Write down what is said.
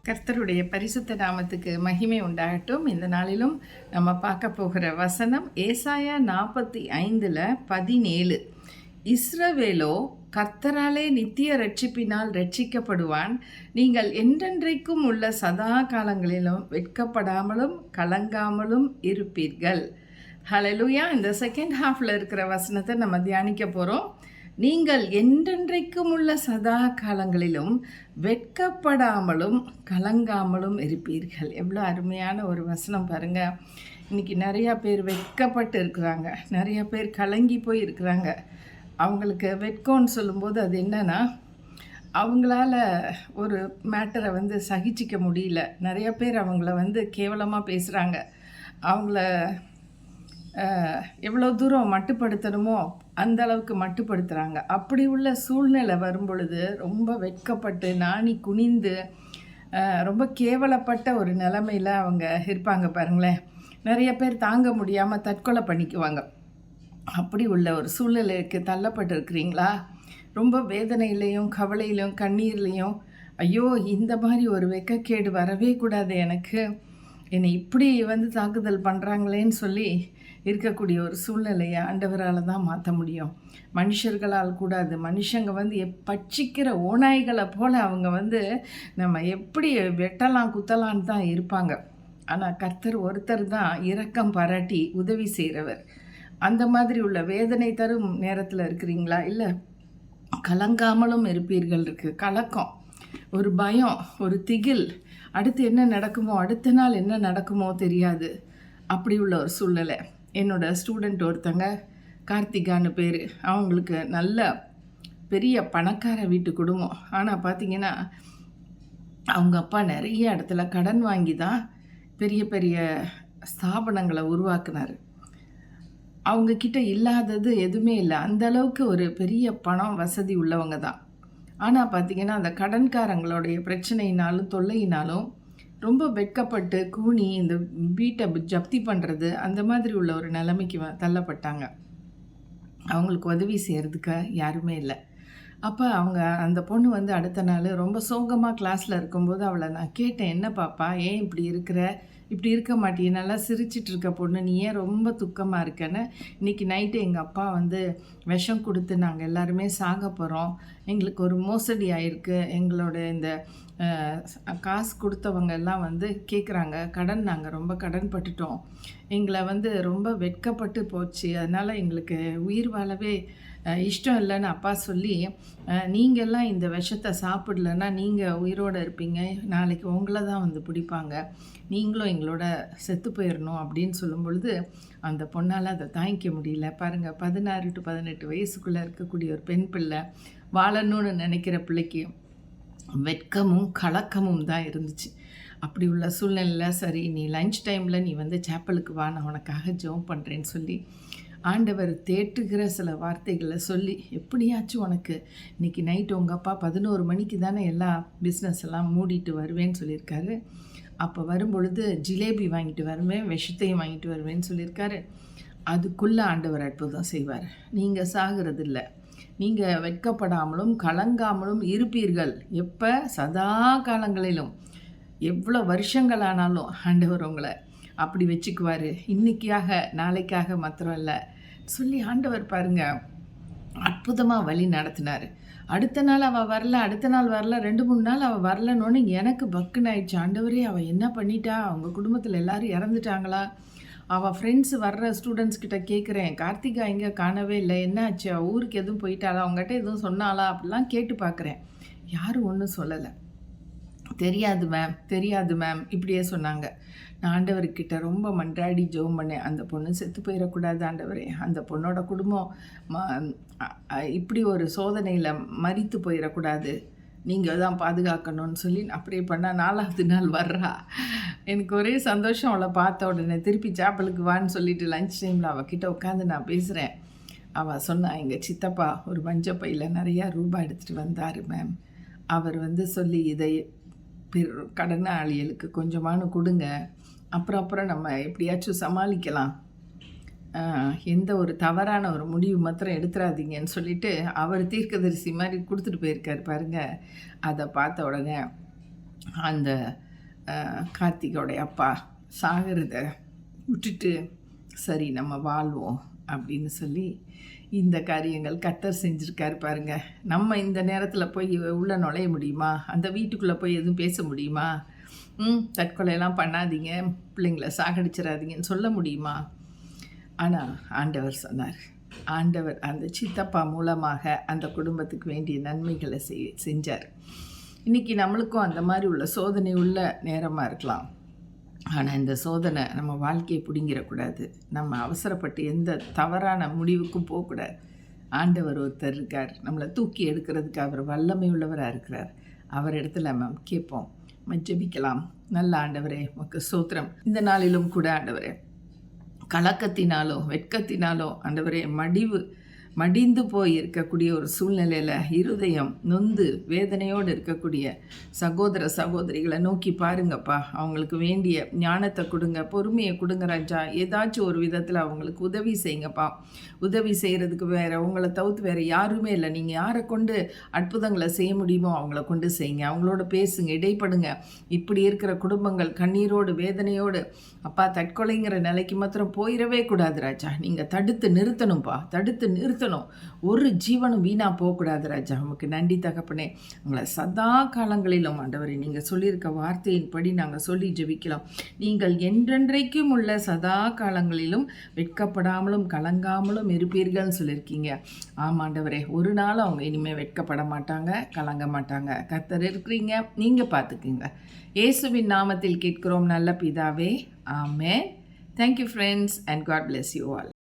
கர்த்தருடைய பரிசுத்த நாமத்துக்கு மகிமை உண்டாகட்டும். இந்த நாளிலும் நம்ம பார்க்க போகிற வசனம் ஏசாயா 45:17. இஸ்ரவேலோ கர்த்தராலே நித்திய ரட்சிப்பினால் ரட்சிக்கப்படுவான். நீங்கள் என்றென்றைக்கும் உள்ள சதா காலங்களிலும் வெட்கப்படாமலும் கலங்காமலும் இருப்பீர்கள். ஹல்லேலூயா. இந்த செகண்ட் ஹாஃபில் இருக்கிற வசனத்தை நம்ம தியானிக்க போகிறோம். நீங்கள் என்றென்றைக்கும் உள்ள சதா காலங்களிலும் வெட்கப்படாமலும் கலங்காமலும் இருப்பீர்கள். எவ்வளோ அருமையான ஒரு வசனம் பாருங்கள். இன்றைக்கி நிறையா பேர் வெட்கப்பட்டு இருக்கிறாங்க, நிறையா பேர் கலங்கி போய் இருக்கிறாங்க. அவங்களுக்கு வெட்கம்னு சொல்லும்போது அது என்னன்னா, அவங்களால ஒரு மேட்டரை சகிச்சிக்க முடியல. நிறைய பேர் அவங்கள கேவலமாக பேசுகிறாங்க. அவங்கள எவ்வளோ தூரம் மட்டுப்படுத்தணுமோ அந்த அளவுக்கு மட்டுப்படுத்துகிறாங்க. அப்படி உள்ள சூழ்நிலை வரும்பொழுது ரொம்ப வெட்கப்பட்டு நாணி குனிந்து ரொம்ப கேவலப்பட்ட ஒரு நிலைமையில் அவங்க இருப்பாங்க பாருங்களேன். நிறைய பேர் தாங்க முடியாமல் தற்கொலை பண்ணிக்குவாங்க. அப்படி உள்ள ஒரு சூழ்நிலைக்கு தள்ளப்பட்டு இருக்கிறீங்களா? ரொம்ப வேதனையிலையும் கவலையிலையும் கண்ணீர்லேயும், ஐயோ இந்த மாதிரி ஒரு வெட்கக்கேடு வரவே கூடாது, எனக்கு என்னை இப்படி தாக்குதல் பண்ணுறாங்களேன்னு சொல்லி இருக்கக்கூடிய ஒரு சூழ்நிலையை ஆண்டவரால் தான் மாற்ற முடியும். மனுஷர்களால் கூடாது. மனுஷங்க பட்சிக்கிற ஓநாய்களை போல் அவங்க நம்ம எப்படி வெட்டலாம் குத்தலான்னு தான் இருப்பாங்க. ஆனால் கர்த்தர் ஒருத்தர் தான் இரக்கம் பாராட்டி உதவி செய்கிறவர். அந்த மாதிரி உள்ள வேதனை தரும் நேரத்தில் இருக்கிறீங்களா? இல்லை கலங்காமலும் இருப்பீர்கள். இருக்குது கலக்கம், ஒரு பயம், ஒரு திகில். அடுத்து என்ன நடக்குமோ, அடுத்த நாள் என்ன நடக்குமோ தெரியாது. அப்படி உள்ள ஒரு சூழ்நிலை. என்னோடய ஸ்டூடெண்ட் ஒருத்தங்க, கார்த்திகான்னு பேர். அவங்களுக்கு நல்ல பெரிய பணக்கார வீட்டு குடும்பம். ஆனால் பார்த்திங்கன்னா அவங்க அப்பா நிறைய இடத்துல கடன் வாங்கி தான் பெரிய பெரிய ஸ்தாபனங்களை உருவாக்குனார். அவங்கக்கிட்ட இல்லாதது எதுவுமே இல்லை. அந்தளவுக்கு ஒரு பெரிய பணம் வசதி உள்ளவங்க தான். ஆனால் பார்த்திங்கன்னா அந்த கடன்காரங்களுடைய பிரச்சனையினாலும் தொல்லையினாலும் ரொம்ப வெட்கப்பட்டு கூனி இந்த வீட்டை ஜப்தி பண்ணுறது, அந்த மாதிரி உள்ள ஒரு நிலைமைக்கு தள்ளப்பட்டாங்க. அவங்களுக்கு உதவி செய்கிறதுக்கு யாருமே இல்லை. அப்போ அந்த பொண்ணு அடுத்த நாள் ரொம்ப சோகமாக கிளாஸில் இருக்கும்போது அவளை நான் கேட்டேன், என்ன பாப்பா, ஏன் இப்படி இருக்கிற? இப்படி இருக்க மாட்டியே, நல்லா சிரிச்சிட்டு இருக்க பொண்ணு, நீ ஏன் ரொம்ப துக்கமாக இருக்கேன்னு. இன்றைக்கி நைட்டு எங்கள் அப்பா விஷம் கொடுத்து நாங்கள் எல்லாருமே சாக போகிறோம். எங்களுக்கு ஒரு மோசடி ஆகிருக்கு. எங்களோட இந்த காசு கொடுத்தவங்க எல்லாம் கேட்குறாங்க, கடன், நாங்கள் ரொம்ப கடன் பட்டுட்டோம். எங்களை ரொம்ப வெட்கப்பட்டு போச்சு. அதனால் எங்களுக்கு உயிர் வாழவே இஷ்டம் இல்லைன்னு அப்பா சொல்லி, நீங்கள்லாம் இந்த விஷத்தை சாப்பிடலன்னா நீங்கள் உயிரோடு இருப்பீங்க, நாளைக்கு உங்களை தான் பிடிப்பாங்க, நீங்களும் எங்களோட செத்து போயிடணும் அப்படின்னு சொல்லும் பொழுது அந்த பொண்ணால் அதை தாங்கிக்க முடியல. பாருங்கள், 16 to 18 வயசுக்குள்ளே இருக்கக்கூடிய ஒரு பெண் பிள்ளை, வாழணும்னு நினைக்கிற பிள்ளைக்கு வெட்கமும் கலக்கமும் தான் இருந்துச்சு. அப்படி உள்ள சூழ்நிலையில் சரி, நீ லஞ்ச் டைமில் நீ சேப்பலுக்கு வா, நான் உனக்காக ஜெபம் பண்ணுறேன்னு சொல்லி ஆண்டவர் தேற்றுகிற சில வார்த்தைகளை சொல்லி, எப்படியாச்சும் உனக்கு இன்றைக்கி நைட்டு உங்கள் அப்பா 11 மணிக்கு தானே எல்லா பிஸ்னஸ் எல்லாம் மூடிட்டு வருவேன்னு சொல்லியிருக்காரு. அப்போ வரும்பொழுது ஜிலேபி வாங்கிட்டு வருவேன், விஷத்தையும் வாங்கிட்டு வருவேன்னு சொல்லியிருக்காரு. அதுக்குள்ளே ஆண்டவர் அற்புதம் செய்வார். நீங்கள் சாகிறதில்ல, நீங்கள் வெட்கப்படாமலும் கலங்காமலும் இருப்பீர்கள். எப்போ? சதா காலங்களிலும். எவ்வளோ வருஷங்களானாலும் ஆண்டவர் உங்களை அப்படி வச்சுக்குவார். இன்றைக்காக நாளைக்காக மாத்திரம் இல்லை சொல்லி ஆண்டவர் பாருங்கள் அற்புதமாக வழி நடத்தினார். அடுத்த நாள் அவள் வரல, அடுத்த நாள் வரல, 2-3 நாள் அவள் வரலன்னு எனக்கு பக்குன்னு ஆயிடுச்சு. ஆண்டவரே, அவள் என்ன பண்ணிட்டா? அவங்க குடும்பத்தில் எல்லோரும் இறந்துட்டாங்களா? அவள் ஃப்ரெண்ட்ஸ் வர்ற ஸ்டூடெண்ட்ஸ் கிட்ட கேட்குறேன், கார்த்திகா எங்கே காணவே இல்லை, என்ன ஆச்சு, ஊருக்கு எதுவும் போயிட்டாளா, அவங்ககிட்ட எதுவும் சொன்னாலா அப்படிலாம் கேட்டு பார்க்குறேன். யாரும் ஒன்றும் சொல்லலை. தெரியாது மேம், தெரியாது மேம் இப்படியே சொன்னாங்க. நான் ஆண்டவர்கிட்ட ரொம்ப மன்றாடி ஜெபம் பண்ணேன், அந்த பொண்ணு செத்து போயிடக்கூடாது ஆண்டவரே, அந்த பொண்ணோட குடும்பம் இப்படி ஒரு சோதனையில் மரித்து போயிடக்கூடாது, நீங்கள் தான் பாதுகாக்கணும்னு சொல்லி அப்படியே பண்ணால் 4வது நாள் வர்றா. எனக்கு ஒரே சந்தோஷம். அவளை பார்த்த உடனே திருப்பி சாப்பலுக்கு வான்னு சொல்லிட்டு லஞ்ச் டைமில் அவகிட்ட உட்காந்து நான் பேசுகிறேன். அவள் சொன்னா, எங்கள் சித்தப்பா ஒரு மஞ்சப்பையில் நிறையா ரூபாய் எடுத்துகிட்டு வந்தார் மேம். அவர் சொல்லி, இதை கடனாளிகளுக்கு கொஞ்சமானு கொடுங்க, அப்புறம் நம்ம எப்படியாச்சும் சமாளிக்கலாம், எந்த ஒரு தவறான ஒரு முடிவு மாத்திரம் எடுத்துடாதீங்கன்னு சொல்லிட்டு அவர் தீர்க்கதரிசி மாதிரி கொடுத்துட்டு போயிருக்கார் பாருங்கள். அதை பார்த்த உடனே அந்த கார்த்திகோடைய அப்பா சாகிறத விட்டுட்டு சரி நம்ம வாழ்வோம் அப்படின்னு சொல்லி இந்த காரியங்கள் கர்த்தர் செஞ்சுருக்காரு பாருங்க. நம்ம இந்த நேரத்தில் போய் உள்ளே நுழைய முடியுமா? அந்த வீட்டுக்குள்ளே போய் எதுவும் பேச முடியுமா? தற்கொலையெல்லாம் பண்ணாதீங்க, பிள்ளைங்கள சாகடிச்சிடாதீங்கன்னு சொல்ல முடியுமா? ஆனால் ஆண்டவர் சொன்னார். ஆண்டவர் அந்த சித்தப்பா மூலமாக அந்த குடும்பத்துக்கு வேண்டிய நன்மைகளை செஞ்சார். இன்றைக்கி நம்மளுக்கும் அந்த மாதிரி உள்ள சோதனை உள்ள நேரமாக இருக்கலாம். ஆனால் இந்த சோதனை நம்ம வாழ்க்கையை பிடிங்கிடக்கூடாது. நம்ம அவசரப்பட்டு எந்த தவறான முடிவுக்கும் போகக்கூடாது. ஆண்டவர் ஒருத்தர் இருக்கார், நம்மளை தூக்கி எடுக்கிறதுக்கு அவர் வல்லமை உள்ளவராக இருக்கிறார். அவர் இடத்துல நம்ம கேட்போம், ஜெபிக்கலாம். நல்ல ஆண்டவரே உமக்கு ஸ்தோத்திரம். இந்த நாளிலும் கூட ஆண்டவரே, கலக்கத்தினாலோ வெட்கத்தினாலோ ஆண்டவரே மடிந்து போய் இருக்கக்கூடிய ஒரு சூழ்நிலையில் இருதயம் நொந்து வேதனையோடு இருக்கக்கூடிய சகோதர சகோதரிகளை நோக்கி பாருங்கப்பா. அவங்களுக்கு வேண்டிய ஞானத்தை கொடுங்க, பொறுமையை கொடுங்க ராஜா. ஏதாச்சும் ஒரு விதத்தில் அவங்களுக்கு உதவி செய்யுங்கப்பா. உதவி செய்கிறதுக்கு உங்களை தவிர்த்து வேறு யாருமே இல்லை. நீங்கள் யாரை கொண்டு அற்புதங்களை செய்ய முடியுமோ அவங்கள கொண்டு செய்யுங்க. அவங்களோட பேசுங்க, இடைப்படுங்க. இப்படி இருக்கிற குடும்பங்கள் கண்ணீரோடு வேதனையோடு அப்பா தற்கொலைங்கிற நிலைக்கு மாத்திரம் போயிடவே கூடாது ராஜா. நீங்கள் தடுத்து நிறுத்தணும்ப்பா, தடுத்து நிறுத்தணும். ஒரு ஜீவனும் வீணாக போகக்கூடாது ராஜா. நமக்கு நன்றி தகப்பனே. உங்களை சதா காலங்களிலும் ஆண்டவரே நீங்கள் சொல்லியிருக்க வார்த்தையின்படி நாங்கள் சொல்லி ஜெபிக்கலாம். நீங்கள் என்றென்றைக்கும் உள்ள சதா காலங்களிலும் வெட்கப்படாமலும் கலங்காமலும் இருப்பீர்கள்னு சொல்லியிருக்கீங்க. ஆமாண்டவரே, ஒரு நாள் அவங்க இனிமேல் வெட்கப்பட மாட்டாங்க, கலங்க மாட்டாங்க. கர்த்தர் இருக்கிறீங்க, நீங்கள் பார்த்துக்குங்க. இயேசுவின் நாமத்தில் கேட்கிறோம் நல்ல பிதாவே, ஆமென். Thank you friends and God bless you all.